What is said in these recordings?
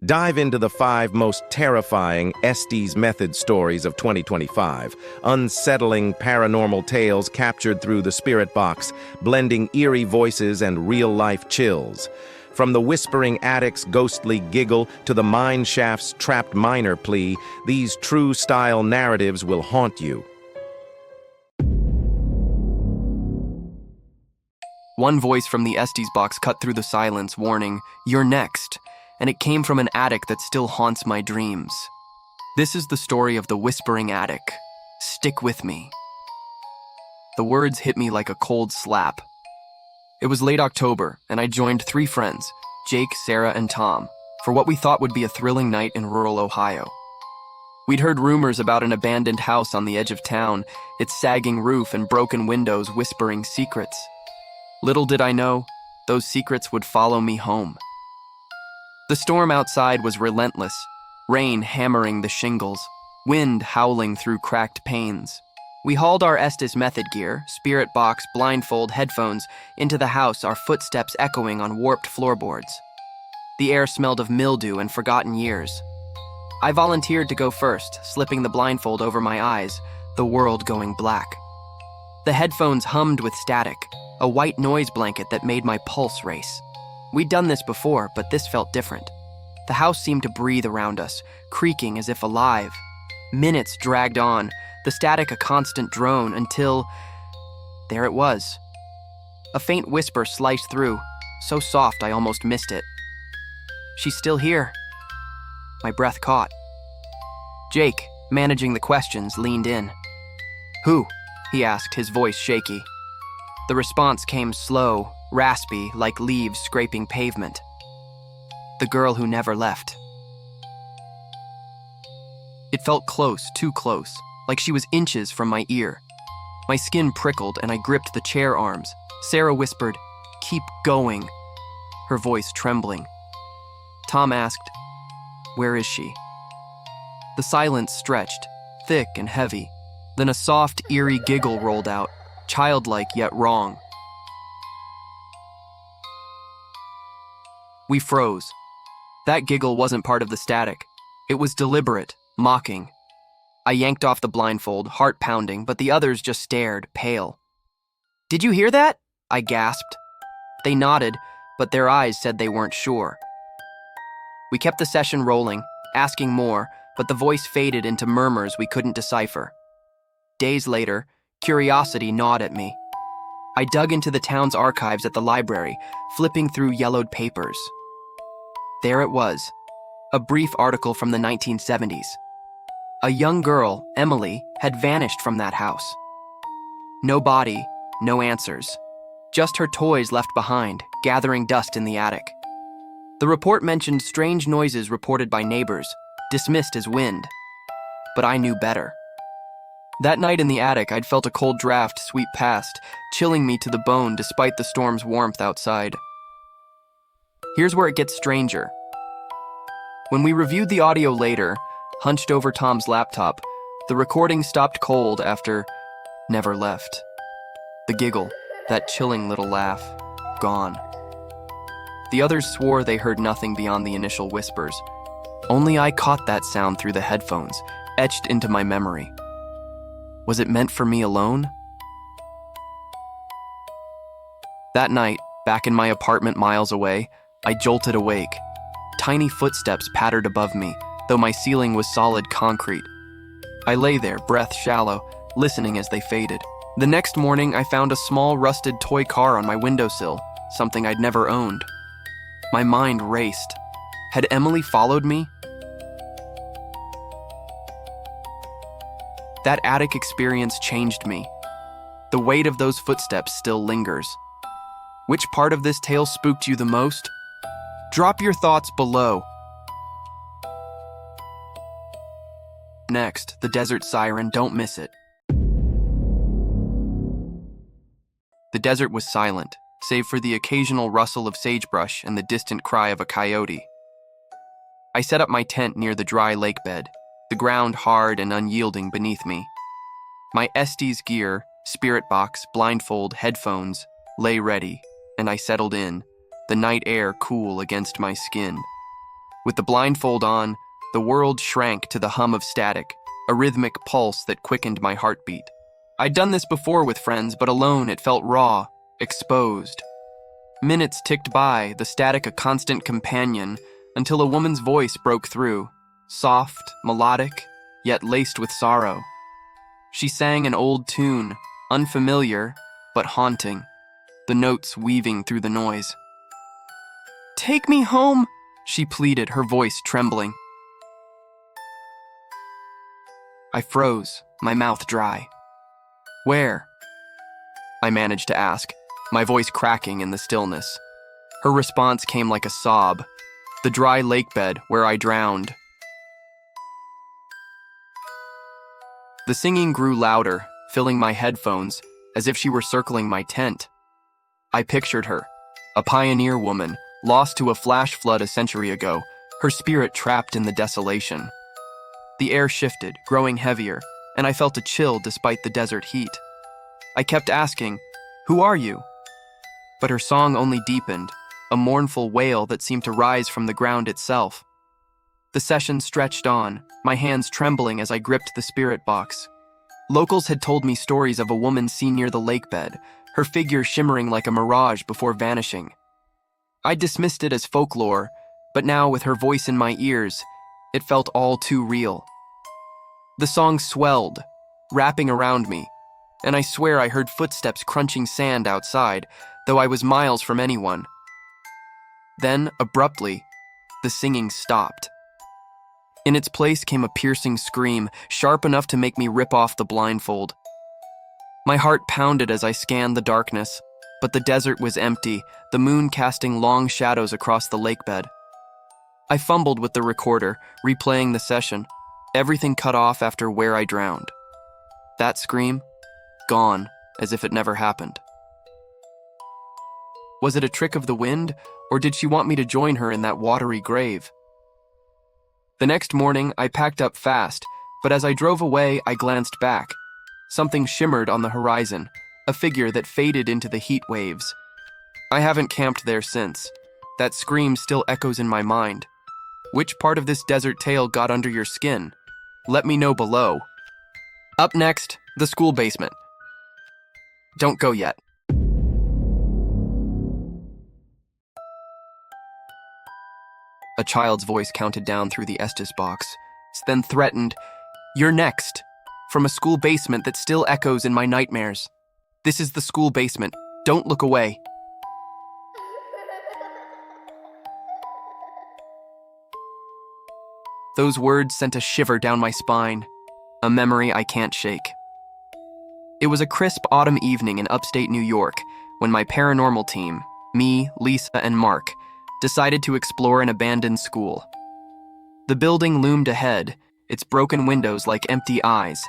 Dive into the 5 most terrifying Estes method stories of 2025, unsettling paranormal tales captured through the spirit box, blending eerie voices and real-life chills. From the whispering attic's ghostly giggle to the mine shaft's trapped miner plea, these true-style narratives will haunt you. One voice from the Estes box cut through the silence, warning, "You're next," and it came from an attic that still haunts my dreams. This is the story of the Whispering Attic. Stick with me. The words hit me like a cold slap. It was late October, and I joined 3 friends, Jake, Sarah, and Tom, for what we thought would be a thrilling night in rural Ohio. We'd heard rumors about an abandoned house on the edge of town, its sagging roof and broken windows whispering secrets. Little did I know, those secrets would follow me home. The storm outside was relentless, rain hammering the shingles, wind howling through cracked panes. We hauled our Estes method gear, spirit box, blindfold, headphones, into the house, our footsteps echoing on warped floorboards. The air smelled of mildew and forgotten years. I volunteered to go first, slipping the blindfold over my eyes, the world going black. The headphones hummed with static, a white noise blanket that made my pulse race. We'd done this before, but this felt different. The house seemed to breathe around us, creaking as if alive. Minutes dragged on, the static a constant drone, until there it was. A faint whisper sliced through, so soft I almost missed it. "She's still here." My breath caught. Jake, managing the questions, leaned in. "Who?" he asked, his voice shaky. The response came slow, raspy, like leaves scraping pavement. "The girl who never left." It felt close, too close, like she was inches from my ear. My skin prickled and I gripped the chair arms. Sarah whispered, "Keep going," her voice trembling. Tom asked, "Where is she?" The silence stretched, thick and heavy. Then a soft, eerie giggle rolled out, childlike yet wrong. We froze. That giggle wasn't part of the static. It was deliberate, mocking. I yanked off the blindfold, heart pounding, but the others just stared, pale. "Did you hear that?" I gasped. They nodded, but their eyes said they weren't sure. We kept the session rolling, asking more, but the voice faded into murmurs we couldn't decipher. Days later, curiosity gnawed at me. I dug into the town's archives at the library, flipping through yellowed papers. There it was, a brief article from the 1970s. A young girl, Emily, had vanished from that house. No body, no answers. Just her toys left behind, gathering dust in the attic. The report mentioned strange noises reported by neighbors, dismissed as wind. But I knew better. That night in the attic, I'd felt a cold draft sweep past, chilling me to the bone despite the storm's warmth outside. Here's where it gets stranger. When we reviewed the audio later, hunched over Tom's laptop, the recording stopped cold after "never left." The giggle, that chilling little laugh, gone. The others swore they heard nothing beyond the initial whispers. Only I caught that sound through the headphones, etched into my memory. Was it meant for me alone? That night, back in my apartment miles away, I jolted awake. Tiny footsteps pattered above me, though my ceiling was solid concrete. I lay there, breath shallow, listening as they faded. The next morning, I found a small rusted toy car on my windowsill, something I'd never owned. My mind raced. Had Emily followed me? That attic experience changed me. The weight of those footsteps still lingers. Which part of this tale spooked you the most? Drop your thoughts below. Next, the desert siren, don't miss it. The desert was silent, save for the occasional rustle of sagebrush and the distant cry of a coyote. I set up my tent near the dry lake bed, the ground hard and unyielding beneath me. My Estes gear, spirit box, blindfold, headphones, lay ready, and I settled in, the night air cool against my skin. With the blindfold on, the world shrank to the hum of static, a rhythmic pulse that quickened my heartbeat. I'd done this before with friends, but alone it felt raw, exposed. Minutes ticked by, the static a constant companion, until a woman's voice broke through, soft, melodic, yet laced with sorrow. She sang an old tune, unfamiliar, but haunting, the notes weaving through the noise. "Take me home," she pleaded, her voice trembling. I froze, my mouth dry. "Where?" I managed to ask, my voice cracking in the stillness. Her response came like a sob. "The dry lakebed where I drowned." The singing grew louder, filling my headphones, as if she were circling my tent. I pictured her, a pioneer woman, lost to a flash flood a century ago, her spirit trapped in the desolation. The air shifted, growing heavier, and I felt a chill despite the desert heat. I kept asking, "Who are you?" But her song only deepened, a mournful wail that seemed to rise from the ground itself. The session stretched on, my hands trembling as I gripped the spirit box. Locals had told me stories of a woman seen near the lakebed, her figure shimmering like a mirage before vanishing. I dismissed it as folklore, but now with her voice in my ears, it felt all too real. The song swelled, wrapping around me, and I swear I heard footsteps crunching sand outside, though I was miles from anyone. Then, abruptly, the singing stopped. In its place came a piercing scream, sharp enough to make me rip off the blindfold. My heart pounded as I scanned the darkness, but the desert was empty, the moon casting long shadows across the lakebed. I fumbled with the recorder, replaying the session, everything cut off after "Where I Drowned." That scream? Gone, as if it never happened. Was it a trick of the wind, or did she want me to join her in that watery grave? The next morning, I packed up fast, but as I drove away, I glanced back. Something shimmered on the horizon, a figure that faded into the heat waves. I haven't camped there since. That scream still echoes in my mind. Which part of this desert tale got under your skin? Let me know below. Up next, the school basement. Don't go yet. A child's voice counted down through the Estes box, then threatened, "You're next," from a school basement that still echoes in my nightmares. This is the school basement. Don't look away. Those words sent a shiver down my spine, a memory I can't shake. It was a crisp autumn evening in upstate New York when my paranormal team, me, Lisa, and Mark, decided to explore an abandoned school. The building loomed ahead, its broken windows like empty eyes,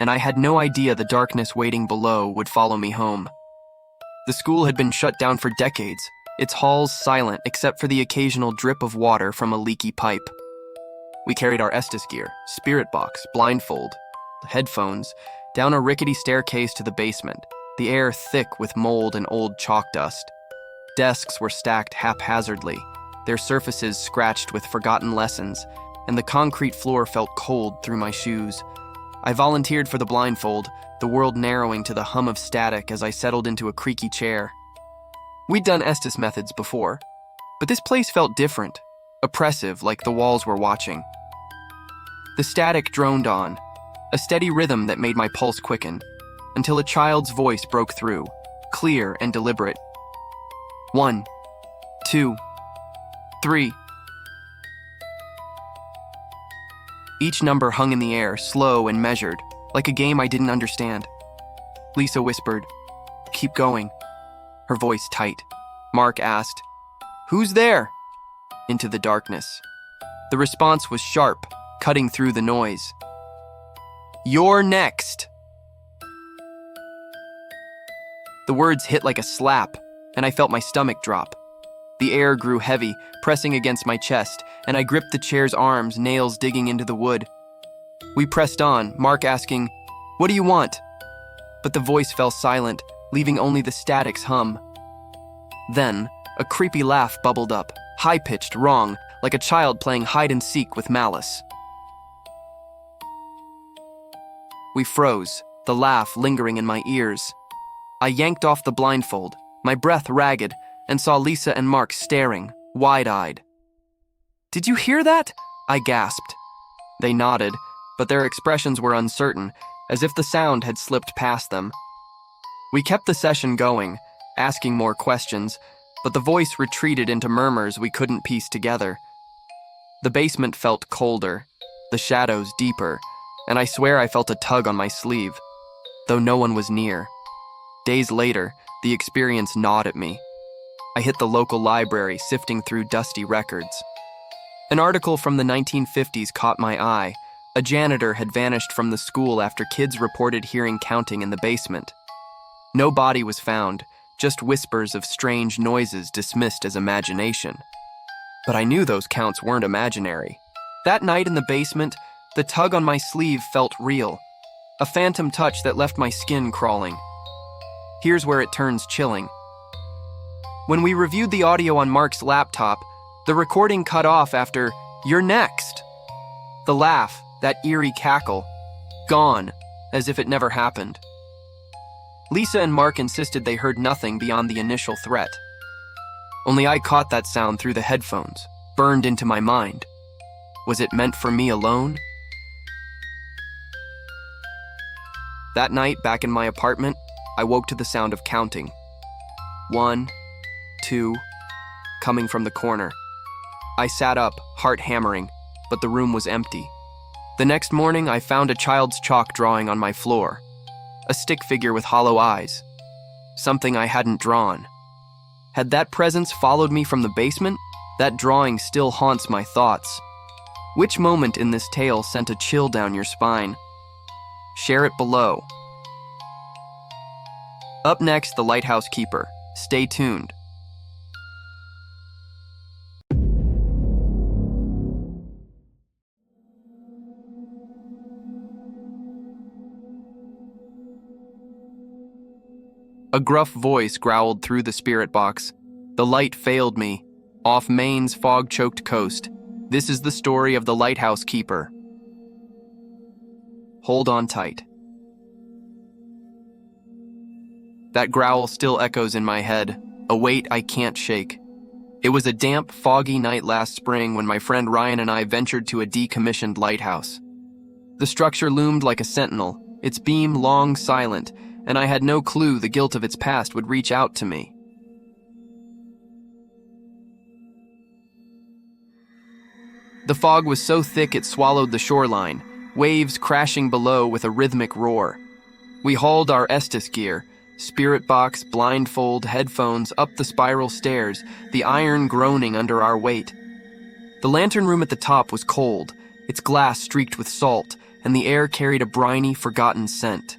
and I had no idea the darkness waiting below would follow me home. The school had been shut down for decades, its halls silent except for the occasional drip of water from a leaky pipe. We carried our Estes gear, spirit box, blindfold, headphones, down a rickety staircase to the basement, the air thick with mold and old chalk dust. Desks were stacked haphazardly, their surfaces scratched with forgotten lessons, and the concrete floor felt cold through my shoes. I volunteered for the blindfold, the world narrowing to the hum of static as I settled into a creaky chair. We'd done Estes methods before, but this place felt different, oppressive like the walls were watching. The static droned on, a steady rhythm that made my pulse quicken, until a child's voice broke through, clear and deliberate. 1, 2, 3. Each number hung in the air, slow and measured, like a game I didn't understand. Lisa whispered, "Keep going," her voice tight. Mark asked, "Who's there?" Into the darkness. The response was sharp, cutting through the noise. "You're next." The words hit like a slap, and I felt my stomach drop. The air grew heavy, pressing against my chest, and I gripped the chair's arms, nails digging into the wood. We pressed on, Mark asking, "What do you want?" But the voice fell silent, leaving only the static's hum. Then, a creepy laugh bubbled up, high-pitched, wrong, like a child playing hide and seek with malice. We froze, the laugh lingering in my ears. I yanked off the blindfold, my breath ragged, and saw Lisa and Mark staring, wide-eyed. "Did you hear that?" I gasped. They nodded, but their expressions were uncertain, as if the sound had slipped past them. We kept the session going, asking more questions, but the voice retreated into murmurs we couldn't piece together. The basement felt colder, the shadows deeper, and I swear I felt a tug on my sleeve, though no one was near. Days later, the experience gnawed at me. I hit the local library, sifting through dusty records. An article from the 1950s caught my eye. A janitor had vanished from the school after kids reported hearing counting in the basement. No body was found, just whispers of strange noises dismissed as imagination. But I knew those counts weren't imaginary. That night in the basement, the tug on my sleeve felt real, a phantom touch that left my skin crawling. Here's where it turns chilling. When we reviewed the audio on Mark's laptop, the recording cut off after, "You're next." The laugh, that eerie cackle, gone, as if it never happened. Lisa and Mark insisted they heard nothing beyond the initial threat. Only I caught that sound through the headphones, burned into my mind. Was it meant for me alone? That night, back in my apartment, I woke to the sound of counting. 1, 2, coming from the corner. I sat up, heart hammering, but the room was empty. The next morning, I found a child's chalk drawing on my floor. A stick figure with hollow eyes. Something I hadn't drawn. Had that presence followed me from the basement? That drawing still haunts my thoughts. Which moment in this tale sent a chill down your spine? Share it below. Up next, the Lighthouse Keeper. Stay tuned. A gruff voice growled through the spirit box. The light failed me. Off Maine's fog-choked coast. This is the story of the Lighthouse Keeper. Hold on tight. That growl still echoes in my head, a weight I can't shake. It was a damp, foggy night last spring when my friend Ryan and I ventured to a decommissioned lighthouse. The structure loomed like a sentinel, its beam long silent, and I had no clue the guilt of its past would reach out to me. The fog was so thick it swallowed the shoreline, waves crashing below with a rhythmic roar. We hauled our Estes gear, spirit box, blindfold, headphones, up the spiral stairs, the iron groaning under our weight. The lantern room at the top was cold, its glass streaked with salt, and the air carried a briny, forgotten scent.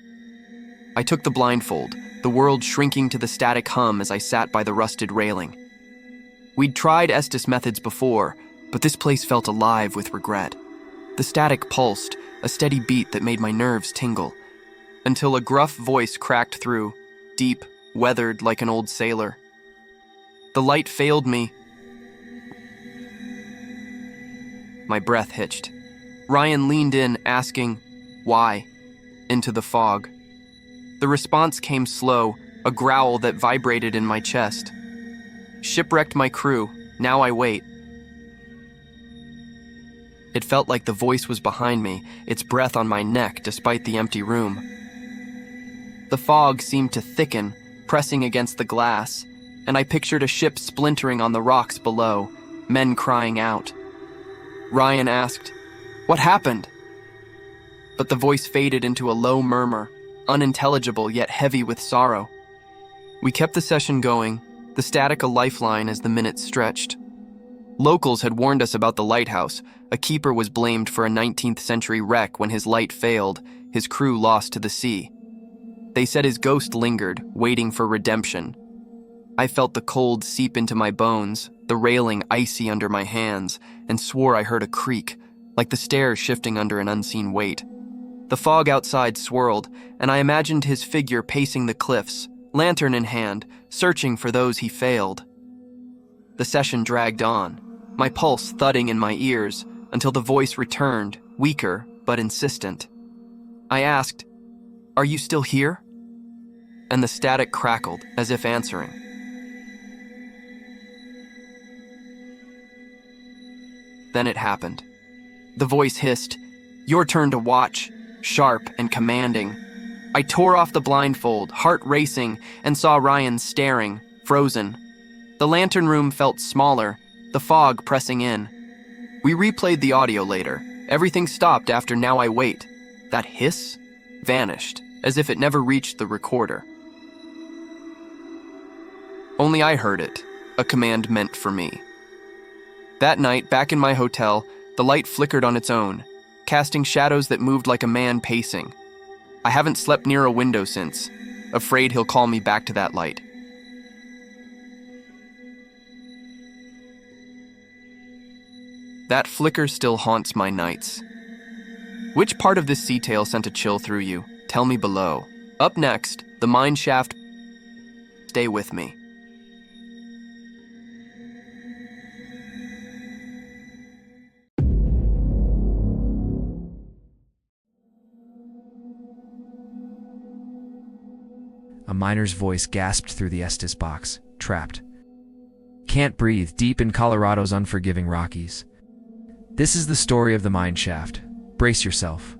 I took the blindfold, the world shrinking to the static hum as I sat by the rusted railing. We'd tried Estes methods before, but this place felt alive with regret. The static pulsed, a steady beat that made my nerves tingle, until a gruff voice cracked through, deep, weathered like an old sailor. The light failed me. My breath hitched. Ryan leaned in, asking, "Why?" into the fog. The response came slow, a growl that vibrated in my chest. "Shipwrecked my crew, now I wait." It felt like the voice was behind me, its breath on my neck despite the empty room. The fog seemed to thicken, pressing against the glass, and I pictured a ship splintering on the rocks below, men crying out. Ryan asked, "What happened?" But the voice faded into a low murmur, unintelligible yet heavy with sorrow. We kept the session going, the static a lifeline as the minutes stretched. Locals had warned us about the lighthouse. A keeper was blamed for a 19th century wreck when his light failed, his crew lost to the sea. They said his ghost lingered, waiting for redemption. I felt the cold seep into my bones, the railing icy under my hands, and swore I heard a creak, like the stairs shifting under an unseen weight. The fog outside swirled, and I imagined his figure pacing the cliffs, lantern in hand, searching for those he failed. The session dragged on. my pulse thudding in my ears until the voice returned, weaker but insistent. I asked, "Are you still here?" And the static crackled as if answering. Then it happened. The voice hissed, "Your turn to watch," sharp and commanding. I tore off the blindfold, heart racing, and saw Ryan staring, frozen. The lantern room felt smaller, the fog pressing in. We replayed the audio later. Everything stopped after "Now I Wait." That hiss vanished, as if it never reached the recorder. Only I heard it, a command meant for me. That night, back in my hotel, the light flickered on its own, casting shadows that moved like a man pacing. I haven't slept near a window since, afraid he'll call me back to that light. That flicker still haunts my nights. Which part of this sea tale sent a chill through you? Tell me below. Up next, the mine shaft. Stay with me. A miner's voice gasped through the Estes box, trapped. Can't breathe, deep in Colorado's unforgiving Rockies. This is the story of the mine shaft. Brace yourself.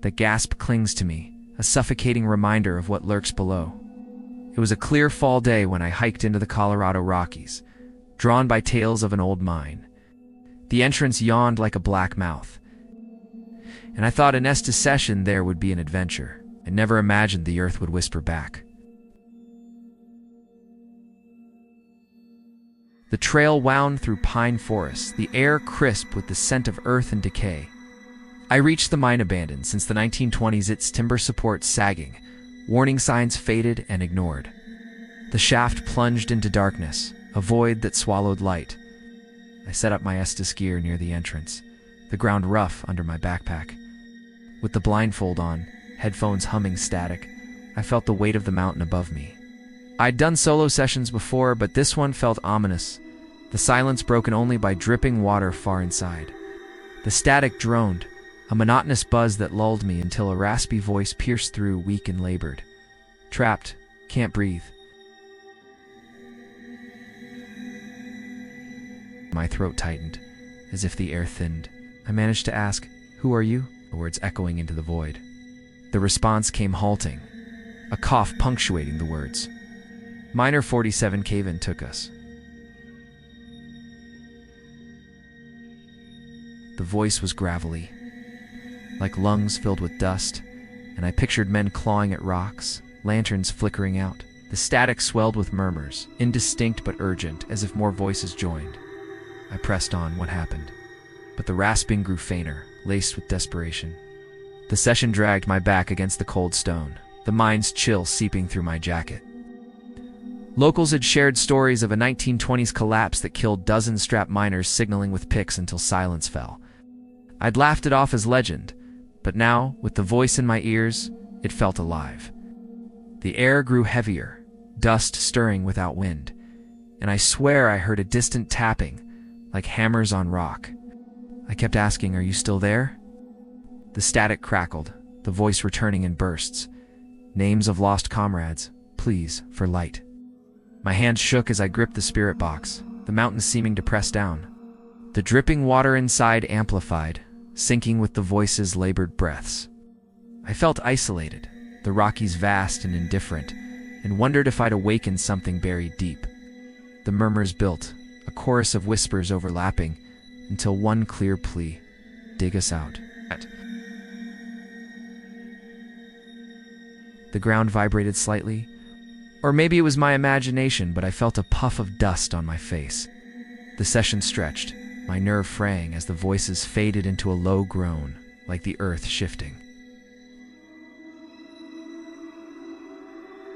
The gasp clings to me, a suffocating reminder of what lurks below. It was a clear fall day when I hiked into the Colorado Rockies, drawn by tales of an old mine. The entrance yawned like a black mouth, and I thought an Estes session there would be an adventure. I never imagined the earth would whisper back. The trail wound through pine forests, the air crisp with the scent of earth and decay. I reached the mine abandoned. Since the 1920s, its timber support sagging, warning signs faded and ignored. The shaft plunged into darkness, a void that swallowed light. I set up my Estes gear near the entrance, the ground rough under my backpack. With the blindfold on, headphones humming static, I felt the weight of the mountain above me. I'd done solo sessions before, but this one felt ominous, the silence broken only by dripping water far inside. The static droned, a monotonous buzz that lulled me until a raspy voice pierced through, weak and labored. Trapped, can't breathe. My throat tightened, as if the air thinned. I managed to ask, "Who are you?" The words echoing into the void. The response came halting, a cough punctuating the words. Miner 47 cave-in took us. The voice was gravelly, like lungs filled with dust, and I pictured men clawing at rocks, lanterns flickering out. The static swelled with murmurs, indistinct but urgent, as if more voices joined. I pressed on. What happened? But the rasping grew fainter, laced with desperation. The session dragged my back against the cold stone, the mine's chill seeping through my jacket. Locals had shared stories of a 1920s collapse that killed dozens strapped miners signaling with picks until silence fell. I'd laughed it off as legend, but now, with the voice in my ears, it felt alive. The air grew heavier, dust stirring without wind, and I swear I heard a distant tapping, like hammers on rock. I kept asking, "Are you still there?" The static crackled, the voice returning in bursts. Names of lost comrades, pleas for light. My hands shook as I gripped the spirit box, the mountain seeming to press down. The dripping water inside amplified, sinking with the voice's labored breaths. I felt isolated, the Rockies vast and indifferent, and wondered if I'd awakened something buried deep. The murmurs built, a chorus of whispers overlapping, until one clear plea: dig us out. The ground vibrated slightly, or maybe it was my imagination, but I felt a puff of dust on my face. The session stretched, my nerve fraying as the voices faded into a low groan, like the earth shifting.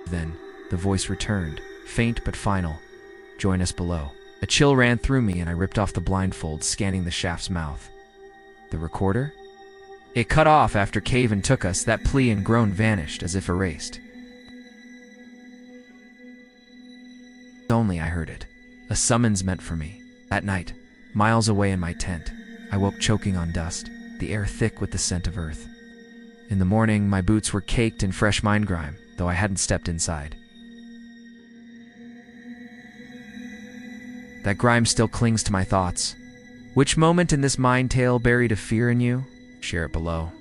Then, the voice returned, faint but final. Join us below. A chill ran through me and I ripped off the blindfold, scanning the shaft's mouth. The recorder? It cut off after cave-in took us. That plea and groan vanished as if erased. Only I heard it. A summons meant for me. That night, miles away in my tent, I woke choking on dust, the air thick with the scent of earth. In the morning, my boots were caked in fresh mine grime, though I hadn't stepped inside. That grime still clings to my thoughts. Which moment in this mine tale buried a fear in you? Share it below.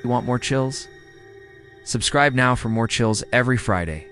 You want more chills? Subscribe now for more chills every Friday.